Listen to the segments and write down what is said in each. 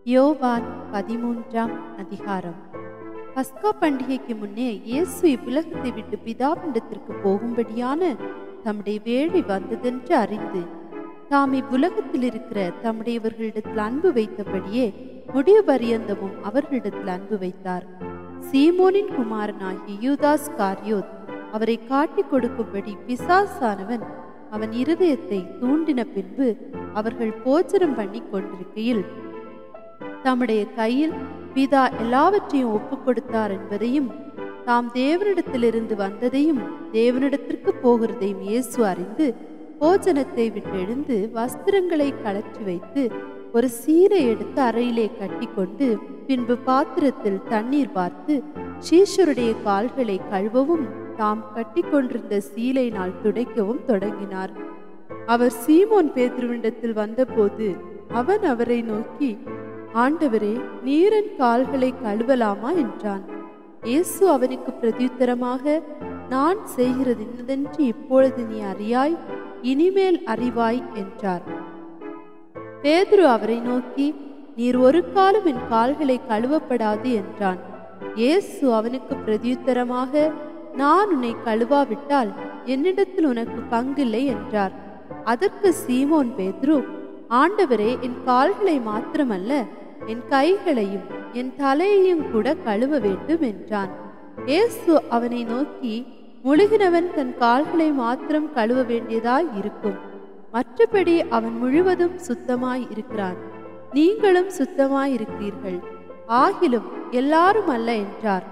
யோவான் 13ஆம் அதிகாரம். பஸ்கா பண்டிகைக்கு முன்னே இயேசு இவ்வுலகத்தை விட்டு பிதாவினிடத்திற்கு போகும்படியான தம்முடைய வேளை வந்ததென்று அறிந்து தாம் இவ்வுலகத்தில் இருக்கிற தம்முடையவர்களிடத்தில் அன்பு வைத்தபடியே முடிய பரியந்தமும் அவர்களிடத்தில் அன்பு வைத்தார். சீமோனின் குமாரனாகிய யூதாஸ் காரியோத் அவரை காட்டிக் கொடுக்கும்படி பிசாசானவன் அவன் இருதயத்தை தூண்டின பின்பு அவர்கள் போஜனம் பண்ணி கொண்டிருக்கையில் தம்முடைய கையில் பிதா எல்லாவற்றையும் ஒப்புக் கொடுத்தார் என்பதையும் தாம் தேவனிடத்திலிருந்து வந்ததையும் தேவனிடத்திற்கு போகிறதையும் இயேசு அறிந்து போஜனத்தை விட்டு எழுந்து வஸ்திரங்களை கழற்றி வைத்து ஒரு சீரை எடுத்து அறையிலே கட்டி கொண்டு பின்பு பாத்திரத்தில் தண்ணீர் பார்த்து சீஷருடைய கால்களை கழுவவும் தாம் கட்டி கொண்டிருந்த சீலையினால் துடைக்கவும் தொடங்கினார். அவர் சீமோன் பேதுருவினிடத்தில் வந்தபோது அவன் அவரை நோக்கி, ஆண்டவரே, நீர் என் கால்களை கழுவலாமா என்றான். இயேசு அவனுக்கு பிரதியுத்தரமாக, நான் செய்கிறது இன்னதென்று இப்பொழுது நீ அறியாய், இனிமேல் அறிவாய் என்றார். பேதுரு அவரை நோக்கி, நீர் ஒரு காலம் என் கால்களை கழுவப்படாது என்றான். இயேசு அவனுக்கு பிரதியுத்தரமாக, நான் உன்னை கழுவாவிட்டால் என்னிடத்தில் உனக்கு பங்கில்லை என்றார். அதற்கு சீமோன் பேதுரு, ஆண்டவரே, என் கால்களை மாத்திரமல்ல, என் கைகளையும் என் தலையையும் கூட கழுவ வேண்டும் என்றான். இயேசு அவனை நோக்கி, முழுகினவன் தன் கால்களை மாத்திரம் கழுவ வேண்டியதாய் இருக்கும், மற்றபடி அவன் முழுவதும் சுத்தமாய் இருக்கிறான். நீங்களும் சுத்தமாய் இருக்கிறீர்கள், ஆகிலும் எல்லாரும் அல்ல என்றார்.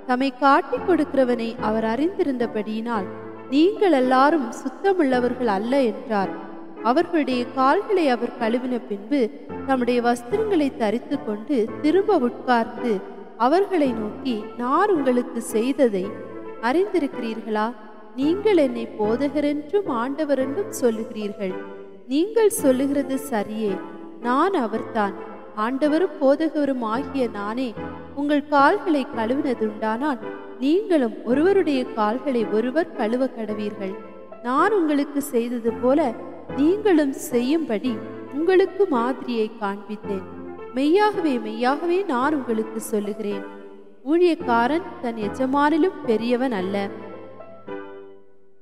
தம்மை காட்டிக் கொடுக்கிறவனை அவர் அறிந்திருந்தபடியினால் நீங்கள் எல்லாரும் சுத்தமுள்ளவர்கள் அல்ல என்றார். அவர்களுடைய கால்களை அவர் கழுவின பின்பு தம்முடைய வஸ்திரங்களை தரித்து கொண்டு திரும்ப உட்கார்ந்து அவர்களை நோக்கி, நான் உங்களுக்கு செய்ததை அறிந்திருக்கிறீர்களா? நீங்கள் என்னை போதகர் என்றும் ஆண்டவர் என்றும் சொல்லுகிறீர்கள். நீங்கள் சொல்லுகிறது சரியே, நான் அவர்தான். ஆண்டவரும் போதகரும் ஆகிய நானே உங்கள் கால்களை கழுவினதுண்டானால் நீங்களும் ஒருவருடைய கால்களை ஒருவர் கழுவ கடவீர்கள். நான் உங்களுக்கு செய்தது போல நீங்களும் செய்யும்படி உங்களுக்கு மாதிரியை காண்பித்தேன். மெய்யாகவே மெய்யாகவே நான் உங்களுக்கு சொல்லுகிறேன், ஊழியக்காரன் தன் எஜமானிலும் பெரியவன் அல்ல,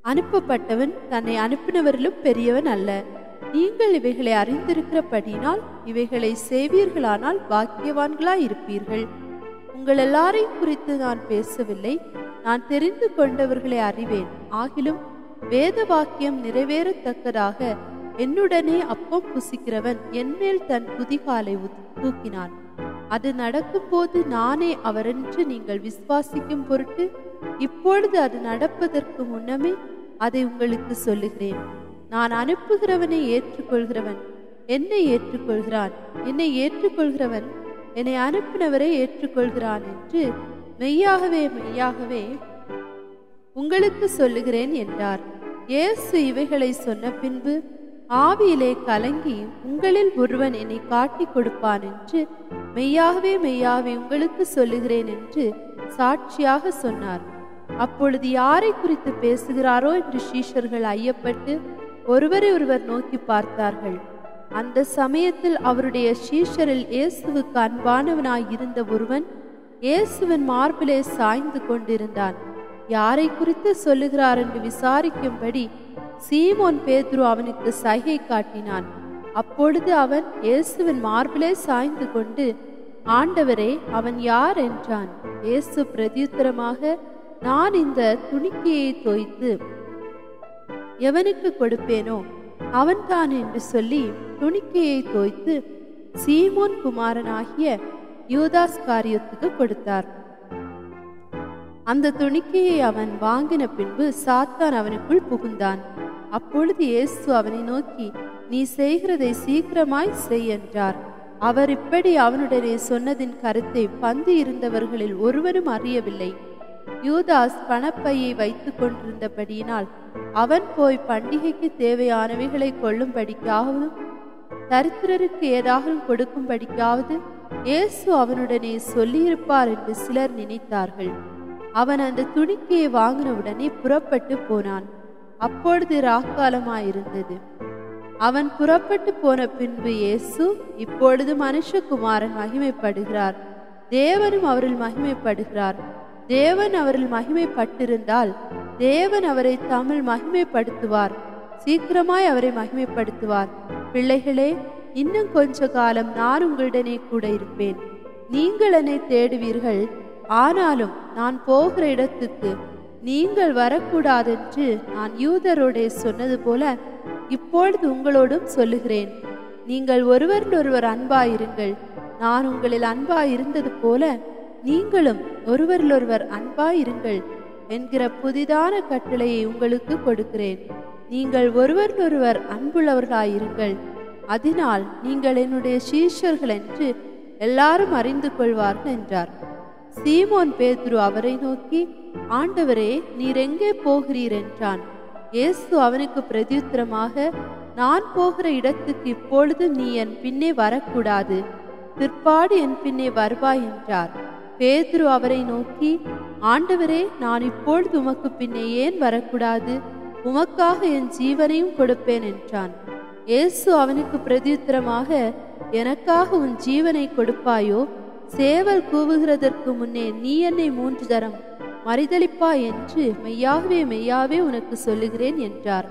அனுப்பப்பட்டவன் தன்னை அனுப்பினவரிலும் பெரியவன் அல்ல. நீங்கள் இவைகளை அறிந்திருக்கிறபடினால் இவைகளை செய்வீர்களானால் பாக்கியவான்களாய் இருப்பீர்கள். உங்கள் எல்லாரையும் குறித்து நான் பேசவில்லை, நான் தெரிந்து கொண்டவர்களை அறிவேன். ஆகிலும் வேத வாக்கியம் நிறைவேறத்தக்கதாக என்னுடனே அப்பம் புசிக்கிறவன் என்மேல் தன் குதிகாலை தூக்கினான். அது நடக்கும் போது நானே அவரென்று நீங்கள் விசுவாசிக்கும் பொருட்டு இப்பொழுது அது நடப்பதற்கு முன்னமே அதை உங்களுக்கு சொல்லுகிறேன். நான் அனுப்புகிறவனை ஏற்றுக்கொள்கிறவன் என்னை ஏற்றுக்கொள்கிறான், என்னை ஏற்றுக்கொள்கிறவன் என்னை அனுப்பினவரை ஏற்றுக்கொள்கிறான் என்று மெய்யாகவே மெய்யாகவே உங்களுக்கு சொல்லுகிறேன் என்றார். இயேசு இவைகளை சொன்ன பின்பு ஆவியிலே கலங்கி, உங்களில் ஒருவன் என்னை காட்டிக் கொடுப்பான் என்று மெய்யாகவே மெய்யாகவே உங்களுக்கு சொல்லுகிறேன் என்று சாட்சியாக சொன்னார். அப்பொழுது யாரை குறித்து பேசுகிறாரோ என்று சீஷர்கள் ஐயப்பட்டு ஒருவரை ஒருவர் நோக்கி பார்த்தார்கள். அந்த சமயத்தில் அவருடைய சீஷரில் இயேசுவுக்கு அன்பானவனாய் இருந்த ஒருவன் இயேசுவின் மார்பிலே சாய்ந்து கொண்டிருந்தான். யாரை குறித்து சொல்லுகிறார் என்று விசாரிக்கும்படி சீமோன் பேதுரு அவனுக்கு சைகை காட்டினான். அப்பொழுது அவன் இயேசுவின் மார்பிலே சாய்ந்து கொண்டு, ஆண்டவரே, அவன் யார் என்றான். இயேசு பிரதியுத்தரமாக, நான் இந்த துணிக்கையை தோய்த்து எவனுக்கு கொடுப்பேனோ அவன்தான் என்று சொல்லி துணிக்கையை தோய்த்து சீமோன் குமாரனாகிய யூதாஸ் காரியோத்துக்கு கொடுத்தார். அந்த துணிக்கையை அவன் வாங்கின பின்பு சாத்தான் அவனுக்குள் புகுந்தான். அப்பொழுது இயேசு அவனை நோக்கி, நீ செய்கிறதை சீக்கிரமாய் செய் என்றார். அவர் இப்படி அவனுடனே சொன்னதின் கருத்தை பந்தி இருந்தவர்களில் ஒருவனும் அறியவில்லை. யூதாஸ் பணப்பையை வைத்துக் கொண்டிருந்தபடியினால் அவன் போய் பண்டிகைக்கு தேவையானவைகளை கொள்ளும்படிக்காவது தரித்திரருக்கு ஏதாவது கொடுக்கும்படிக்காவது இயேசு அவனுடனே சொல்லியிருப்பார் என்று சிலர் நினைத்தார்கள். அவன் அந்த துணிக்கையை வாங்கினவுடனே புறப்பட்டு போனான். அப்பொழுது ராக்காலமாயிருந்தது. அவன் புறப்பட்டு போன பின்பு இயேசு, இப்பொழுது மனுஷகுமாரன் மகிமைப்படுகிறார், தேவனும் அவரில் மகிமைப்படுகிறார். தேவன் அவரில் மகிமைப்பட்டிருந்தால் தேவன் அவரை தம்மில் மகிமைப்படுத்துவார், சீக்கிரமாய் அவரை மகிமைப்படுத்துவார். பிள்ளைகளே, இன்னும் கொஞ்ச காலம் நான் உங்களுடனே கூட இருப்பேன். நீங்கள் என்னை தேடுவீர்கள், ஆனாலும் நான் போகிற இடத்துக்கு நீங்கள் வரக்கூடாதென்று நான் யூதரோடே சொன்னது போல இப்பொழுது உங்களோடும் சொல்லுகிறேன். நீங்கள் ஒருவரிலொருவர் அன்பாயிருங்கள். நான் உங்களில் அன்பாயிருந்தது போல நீங்களும் ஒருவரிலொருவர் அன்பாயிருங்கள் என்கிற புதிதான கட்டளையை உங்களுக்கு கொடுக்கிறேன். நீங்கள் ஒருவரிலொருவர் அன்புள்ளவர்களாயிருங்கள், அதனால் நீங்கள் என்னுடைய சீஷர்கள் என்று எல்லாரும் அறிந்து கொள்வார்கள் என்றார். சீமோன் பேதுரு அவரை நோக்கி, ஆண்டவரே, நீர் எங்கே போகிறீர் என்றான். இயேசு அவனுக்கு பிரதியுத்தரமாக, நான் போகிற இடத்துக்கு இப்பொழுது நீ என் பின்னே வரக்கூடாது, பிற்பாடு என் பின்னே வருவாய் என்றார். பேதுரு அவரை நோக்கி, ஆண்டவரே, நான் இப்பொழுது உமக்கு பின்னே ஏன் வரக்கூடாது? உமக்காக என் ஜீவனையும் கொடுப்பேன் என்றான். இயேசு அவனுக்கு பிரதியுத்தரமாக, எனக்காக உன் ஜீவனை கொடுப்பாயோ? சேவல் கூவுகிறதற்கு முன்னே நீ என்னை 3 தரம் மறுதலிப்பாய் என்று மெய்யாகவே மெய்யாவே உனக்கு சொல்லுகிறேன் என்றார்.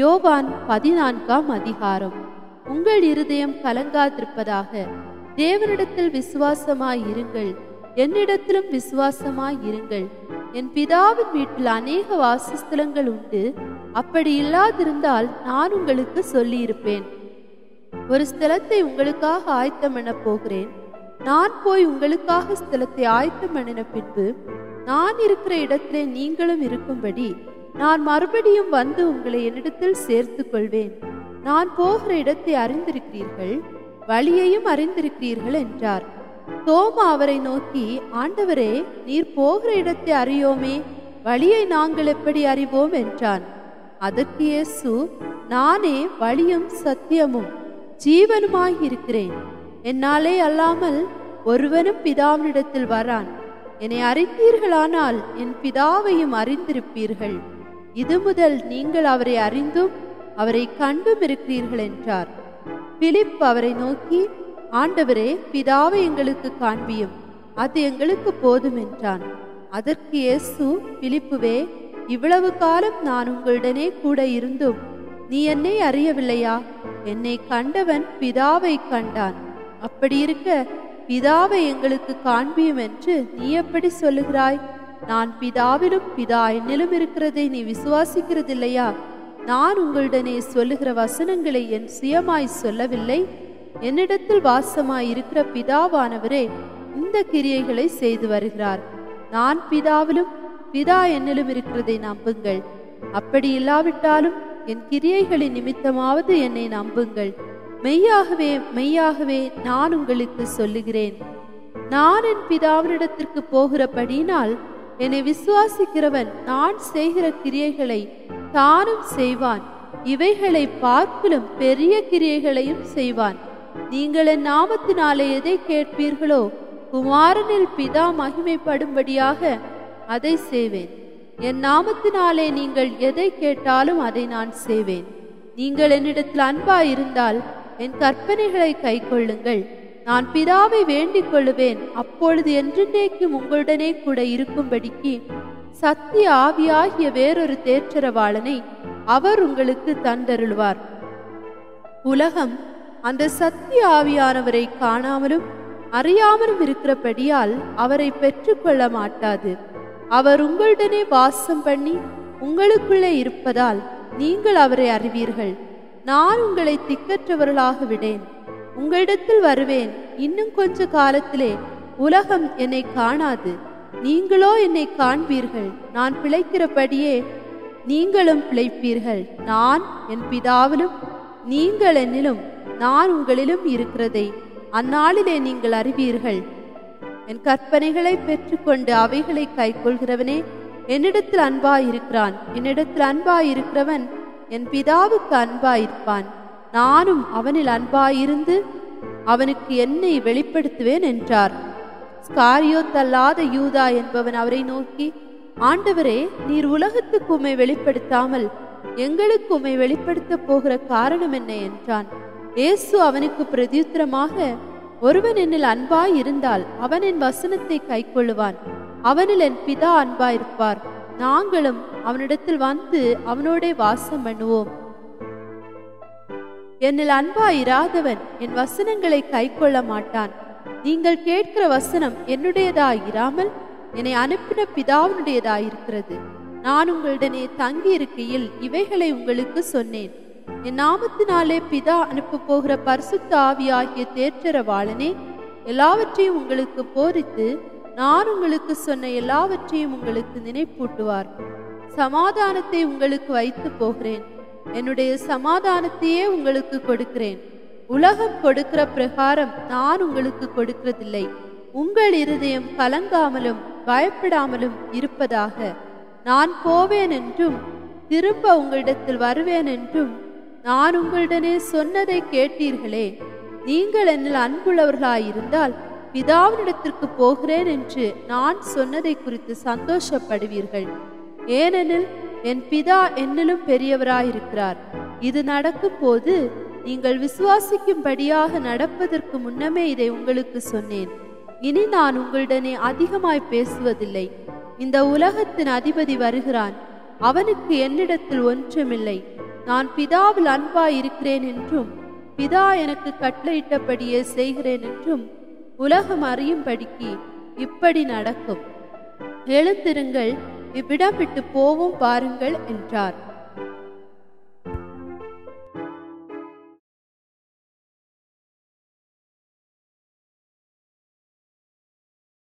யோவான் 14ஆம் அதிகாரம். உங்கள் இருதயம் கலங்காதிருப்பதாக. தேவனிடத்தில் விசுவாசமாய் இருங்கள், என்னிடத்திலும் விசுவாசமாய் இருங்கள். என் பிதாவின் வீட்டில் அநேக வாசஸ்தலங்கள் உண்டு. அப்படி இல்லாதிருந்தால் நான் உங்களுக்கு சொல்லியிருப்பேன். ஒரு ஸ்தலத்தை உங்களுக்காக ஆயத்தம் பண்ண போகிறேன். நான் போய் உங்களுக்காக ஸ்தலத்தை ஆயத்தம் பண்ணின பின்பு நான் இருக்கிற இடத்திலே நீங்களும் இருக்கும்படி நான் மறுபடியும் வந்து உங்களை என்னிடத்தில் சேர்த்து கொள்வேன். நான் போகிற இடத்தை அறிந்திருக்கிறீர்கள், வழியையும் அறிந்திருக்கிறீர்கள் என்றார். தோமா அவரை நோக்கி, ஆண்டவரே, நீர் போகிற இடத்தை அறியோமே, வழியை நாங்கள் எப்படி அறிவோம் என்றான். அதற்கு இயேசு, நானே வழியும் சத்தியமும் ஜீவனுமாயிருக்கிறேன். என்னாலே அல்லாமல் ஒருவனும் பிதாவினிடத்தில் வரான். என்னை அறிந்தீர்களானால் என் பிதாவையும் அறிந்திருப்பீர்கள். இது முதல் நீங்கள் அவரை அறிந்தும் அவரை கண்டும் இருக்கிறீர்கள் என்றார். பிலிப் அவரை நோக்கி, ஆண்டவரே, பிதாவை எங்களுக்கு காண்பியும், அது எங்களுக்கு போதும் என்றான். அதற்கு இயேசு, பிலிப்புவே, இவ்வளவு காலம் நான் உங்களுடனே கூட இருந்தும் நீ என்னை அறியவில்லையா? என்னை கண்டவன் பிதாவை கண்டான். அப்படி இருக்க பிதாவை எங்களுக்கு காண்பியும் என்று நீ எப்படி சொல்லுகிறாய்? நான் பிதாவிலும் பிதா என்னிலும் இருக்கிறதை நீ விசுவாசிக்கிறதில்லையா? நான் உங்களுடனே சொல்லுகிற வசனங்களை என் சுயமாய் சொல்லவில்லை. என்னிடத்தில் வாசமாய் இருக்கிற பிதாவானவரே இந்த கிரியைகளை செய்து வருகிறார். நான் பிதாவிலும் பிதா என்னிலும் இருக்கிறதை நம்புங்கள். அப்படி இல்லாவிட்டாலும் என் கிரியைகளின் நிமித்தமாவது என்னை நம்புங்கள். மெய்யாகவே மெய்யாகவே நான் உங்களுக்கு சொல்லுகிறேன், நான் என் பிதாவினிடத்திற்கு போகிறபடியினால் என்னை விசுவாசிக்கிறவன் நான் செய்கிற கிரியைகளை தானும் செய்வான், இவைகளை பார்க்கிலும் பெரிய கிரியைகளையும் செய்வான். நீங்கள் என் நாமத்தினாலே எதை கேட்பீர்களோ குமாரனில் பிதா மகிமைப்படும்படியாக அதை செய்வேன். என் நாமத்தினாலே நீங்கள் எதை கேட்டாலும் அதை நான் செய்வேன். நீங்கள் என்னிடத்தில் அன்பாயிருந்தால் என் கற்பனைகளை கைக்கொள்ளுங்கள். நான் பிதாவை வேண்டிக் கொள்ளுவேன், அப்பொழுது என்றென்றைக்கும் உங்களுடனே கூட இருக்கும்படிக்கு சத்திய ஆவியாகிய வேறொரு தேற்றரவாளனை அவர் உங்களுக்கு தந்தருள்வார். உலகம் அந்த சத்திய ஆவியானவரை காணாமலும் அறியாமலும் இருக்கிறபடியால் அவரை பெற்றுக்கொள்ள மாட்டாது. அவர் உங்களுடனே வாசம் பண்ணி உங்களுக்குள்ளே இருப்பதால் நீங்கள் அவரை அறிவீர்கள். நான் உங்களை திக்கற்றவர்களாக விடேன், உங்களிடத்தில் வருவேன். இன்னும் கொஞ்ச காலத்திலே உலகம் என்னை காணாது, நீங்களோ என்னை காண்பீர்கள். நான் பிழைக்கிறபடியே நீங்களும் பிழைப்பீர்கள். நான் என் பிதாவிலும் நீங்கள் என்னிலும் நான் உங்களிலும் இருக்கிறதை அந்நாளிலே நீங்கள் அறிவீர்கள். என் கற்பனைகளை பெற்றுக்கொண்டு அவைகளை கைக்கொள்கிறவனே என்னிடத்தில் அன்பாயிருக்கிறான். என்னிடத்தில் அன்பாயிருக்கிறவன் என் பிதாவுக்கு அன்பாயிருப்பான். நானும் அவனில் அன்பாயிருந்து அவனுக்கு என்னை வெளிப்படுத்துவேன் என்றார். ஸ்காரியோத்தல்லாத யூதா என்பவன் அவரை நோக்கி, ஆண்டவரே, நீர் உலகத்துக்கு உம்மை வெளிப்படுத்தாமல் எங்களுக்கு உம்மை வெளிப்படுத்த போகிற காரணம் என்ன என்றான். இயேசு அவனுக்கு பிரதியுத்தரமாக, ஒருவன் என்னில் அன்பாய் இருந்தால் அவன் என் வசனத்தை கைக்கொள்ளுவான். அவனில் என் பிதா அன்பாயிருப்பார். நாங்களும் அவனிடத்தில் வந்து அவனோடே வாசம் பண்ணுவோம். என்னில் அன்பாயிராதவன் என் வசனங்களை கைக்கொள்ள மாட்டான். நீங்கள் கேட்கிற வசனம் என்னுடையதாயிராமல் என்னை அனுப்பின பிதாவினுடையதாயிருக்கிறது. நான் உங்களுடனே தங்கி இருக்கையில் இவைகளை உங்களுக்கு சொன்னேன். என் நாமத்தினாலே பிதா அனுப்ப போகிற பரிசுத்த ஆவியாகிய தேற்றரவாளனே எல்லாவற்றையும் உங்களுக்கு போதித்து நான் உங்களுக்கு சொன்ன எல்லாவற்றையும் உங்களுக்கு நினைப்பூட்டுவார். சமாதானத்தை உங்களுக்கு வைத்து போகிறேன். என்னுடைய சமாதானத்தையே உங்களுக்கு கொடுக்கிறேன். உலகம் கொடுக்கிற பிரகாரம் நான் உங்களுக்கு கொடுக்கிறதில்லை. உங்கள் இருதயம் கலங்காமலும் பயப்படாமலும் இருப்பதாக. நான் போவேன் என்றும் திரும்ப உங்களிடத்தில் வருவேன் என்றும் நான் உங்களிடனே சொன்னதை கேட்டீர்களே. நீங்கள் என்னில் அன்புள்ளவர்களாயிருந்தால் பிதாவினிடத்திற்கு போகிறேன் என்று நான் சொன்னதை குறித்து சந்தோஷப்படுவீர்கள். ஏனெனில் என் பிதா என்னிலும் பெரியவராயிருக்கிறார். இது நடக்கும் போது நீங்கள் விசுவாசிக்கும்படியாக நடப்பதற்கு முன்னமே இதை உங்களுக்கு சொன்னேன். இனி நான் உங்களுடனே அதிகமாய் பேசுவதில்லை. இந்த உலகத்தின் அதிபதி வருகிறான். அவனுக்கு என்னிடத்தில் ஒன்றுமில்லை. நான் பிதாவில் அன்பாய் இருக்கிறேன் என்றும் பிதா எனக்கு கட்டளையிட்டபடியே செய்கிறேன் என்றும் உலகம் அறியும்படிக்கு இப்படி நடக்கும். எழுந்திருங்கள், இவ்விடம் விட்டு போவோம் பாருங்கள் என்றார்.